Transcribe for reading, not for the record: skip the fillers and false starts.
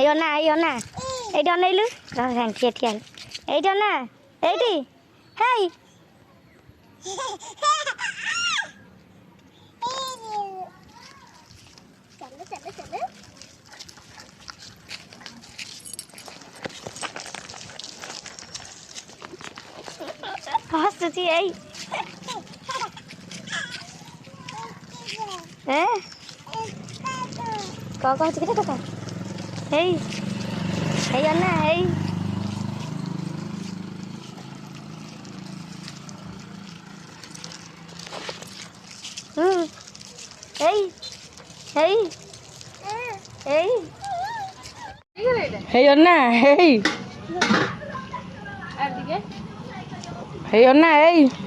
ଅନା ଏଇଠି ଅନେଇଲୁ ଠିଆ ଠିଆ ଏଇଠି ଅନା ଏଇଠି ହେଇ ହସୁଛି ଏଇ କଣ କହୁଛୁ କେତେ କଥା ହେଇ ଅନା ହେଇ Hey Anna, hey. Hey Anna, hey.